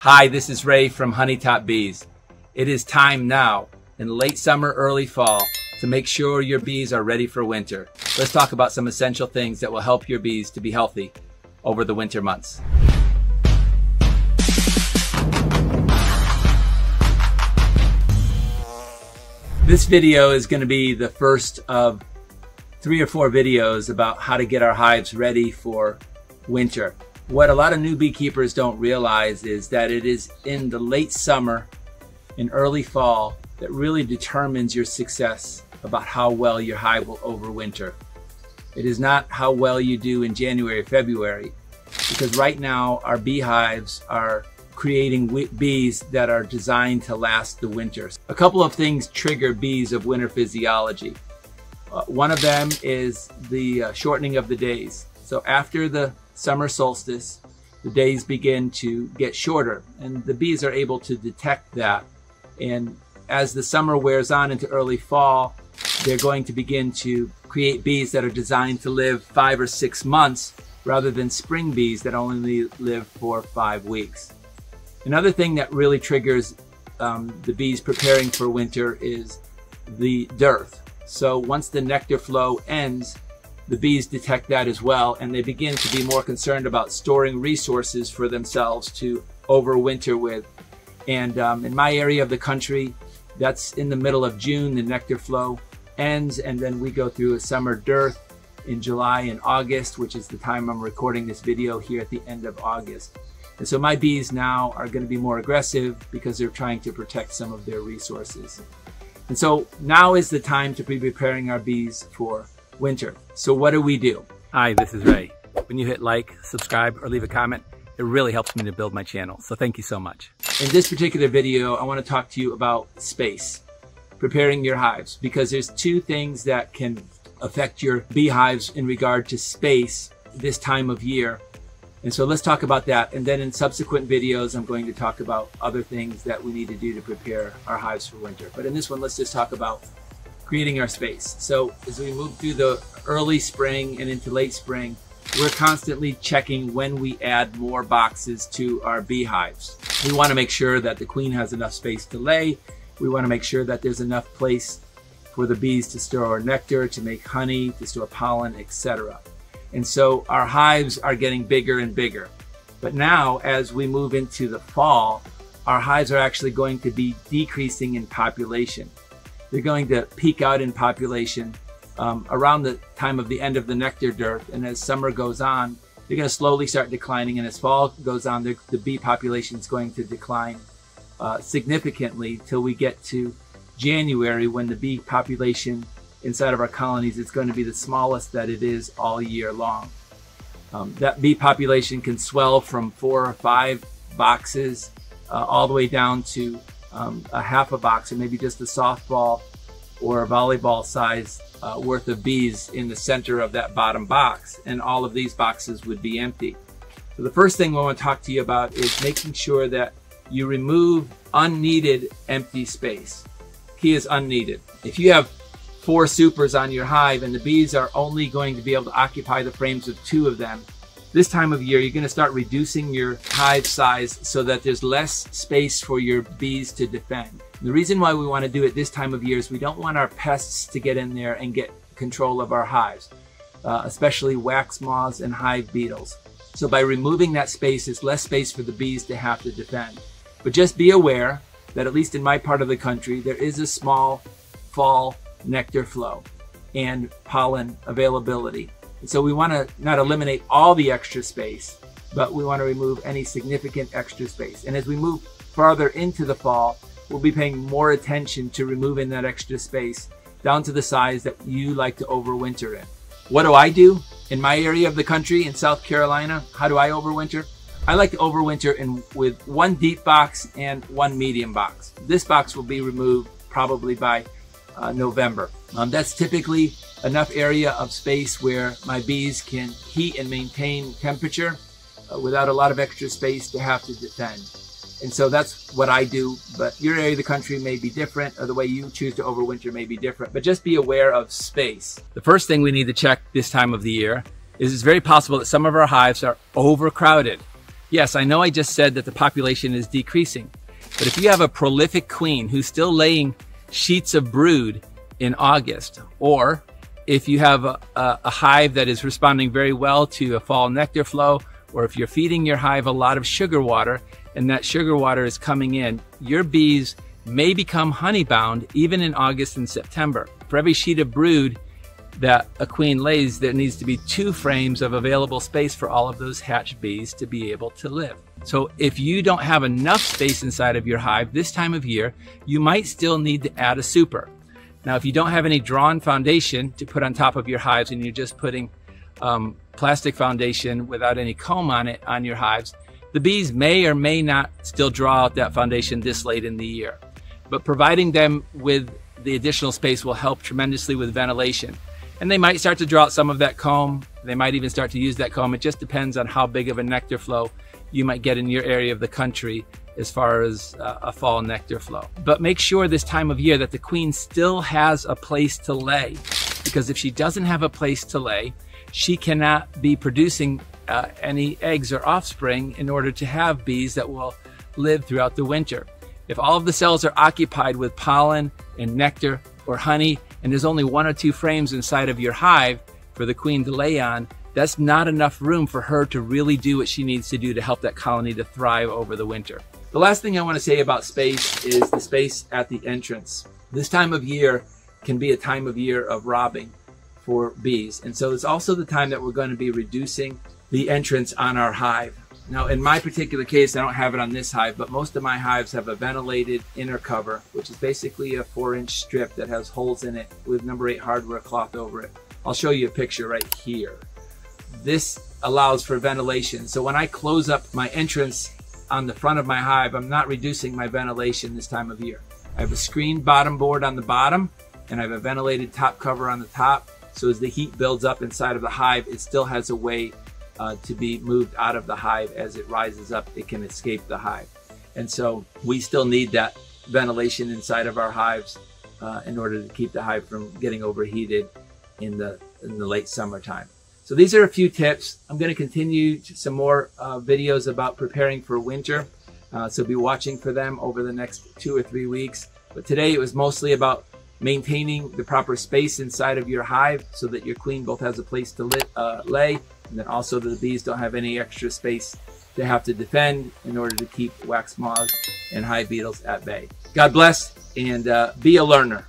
Hi, this is Ray from Honeytop Bees. It is time now, in late summer, early fall, to make sure your bees are ready for winter. Let's talk about some essential things that will help your bees to be healthy over the winter months. This video is going to be the first of 3 or 4 videos about how to get our hives ready for winter. What a lot of new beekeepers don't realize is that it is in the late summer and early fall that really determines your success about how well your hive will overwinter. It is not how well you do in January or February, because right now our beehives are creating bees that are designed to last the winter. A couple of things trigger bees of winter physiology. One of them is the shortening of the days. So after the summer solstice, the days begin to get shorter, and the bees are able to detect that. And as the summer wears on into early fall, they're going to begin to create bees that are designed to live 5 or 6 months rather than spring bees that only live for 5 weeks. Another thing that really triggers the bees preparing for winter is the dearth. So once the nectar flow ends, the bees detect that as well, and they begin to be more concerned about storing resources for themselves to overwinter with. And in my area of the country, that's in the middle of June, the nectar flow ends, and then we go through a summer dearth in July and August, which is the time I'm recording this video here at the end of August. And so my bees now are going to be more aggressive because they're trying to protect some of their resources. And so now is the time to be preparing our bees for winter. So what do? Hi, this is Ray. When you hit like, subscribe, or leave a comment, it really helps me to build my channel. So thank you so much. In this particular video, I want to talk to you about space, preparing your hives, because there's 2 things that can affect your beehives in regard to space this time of year. And so let's talk about that. And then in subsequent videos, I'm going to talk about other things that we need to do to prepare our hives for winter. But in this one, let's just talk about creating our space. So as we move through the early spring and into late spring, we're constantly checking when we add more boxes to our beehives. We want to make sure that the queen has enough space to lay. We want to make sure that there's enough place for the bees to store nectar, to make honey, to store pollen, etc. And so our hives are getting bigger and bigger. But now, as we move into the fall, our hives are actually going to be decreasing in population. They're going to peak out in population around the time of the end of the nectar dearth. And as summer goes on, they're going to slowly start declining. And as fall goes on, the bee population is going to decline significantly till we get to January, when the bee population inside of our colonies is going to be the smallest that it is all year long. That bee population can swell from 4 or 5 boxes all the way down to a half a box, or maybe just a softball or a volleyball size worth of bees in the center of that bottom box, and all of these boxes would be empty. So the first thing we want to talk to you about is making sure that you remove unneeded empty space. Key is unneeded. If you have 4 supers on your hive and the bees are only going to be able to occupy the frames of 2 of them, this time of year, you're going to start reducing your hive size so that there's less space for your bees to defend. And the reason why we want to do it this time of year is we don't want our pests to get in there and get control of our hives, especially wax moths and hive beetles. So by removing that space, there's less space for the bees to have to defend. But just be aware that, at least in my part of the country, there is a small fall nectar flow and pollen availability. And so we want to not eliminate all the extra space, but we want to remove any significant extra space. And as we move farther into the fall, we'll be paying more attention to removing that extra space down to the size that you like to overwinter in. What do I do in my area of the country in South Carolina? How do I overwinter? I like to overwinter with 1 deep box and 1 medium box. This box will be removed probably by November. That's typically enough area of space where my bees can heat and maintain temperature without a lot of extra space to have to defend. And so that's what I do, but your area of the country may be different, or the way you choose to overwinter may be different, but just be aware of space. The first thing we need to check this time of the year is it's very possible that some of our hives are overcrowded. Yes, I know I just said that the population is decreasing, but if you have a prolific queen who's still laying sheets of brood in August, or if you have a hive that is responding very well to a fall nectar flow, or if you're feeding your hive a lot of sugar water and that sugar water is coming in, your bees may become honey bound even in August and September. For every sheet of brood that a queen lays, there needs to be 2 frames of available space for all of those hatched bees to be able to live. So if you don't have enough space inside of your hive this time of year, you might still need to add a super. Now, if you don't have any drawn foundation to put on top of your hives and you're just putting plastic foundation without any comb on it on your hives, the bees may or may not still draw out that foundation this late in the year. But providing them with the additional space will help tremendously with ventilation. And they might start to draw out some of that comb. They might even start to use that comb. It just depends on how big of a nectar flow you might get in your area of the country as far as a fall nectar flow. But make sure this time of year that the queen still has a place to lay, because if she doesn't have a place to lay, she cannot be producing any eggs or offspring in order to have bees that will live throughout the winter. If all of the cells are occupied with pollen and nectar or honey, and there's only 1 or 2 frames inside of your hive for the queen to lay on, that's not enough room for her to really do what she needs to do to help that colony to thrive over the winter. The last thing I want to say about space is the space at the entrance. This time of year can be a time of year of robbing for bees. And so it's also the time that we're going to be reducing the entrance on our hive. Now, in my particular case, I don't have it on this hive, but most of my hives have a ventilated inner cover, which is basically a 4-inch strip that has holes in it with number 8 hardware cloth over it. I'll show you a picture right here. This allows for ventilation. So when I close up my entrance on the front of my hive, I'm not reducing my ventilation this time of year. I have a screened bottom board on the bottom, and I have a ventilated top cover on the top. So as the heat builds up inside of the hive, it still has a way to be moved out of the hive. As it rises up, it can escape the hive. And so we still need that ventilation inside of our hives in order to keep the hive from getting overheated in the late summertime. So these are a few tips. I'm going to continue some more videos about preparing for winter. So be watching for them over the next 2 or 3 weeks. But today it was mostly about maintaining the proper space inside of your hive so that your queen both has a place to lay, and then also that the bees don't have any extra space to have to defend in order to keep wax moths and hive beetles at bay. God bless, and be a learner.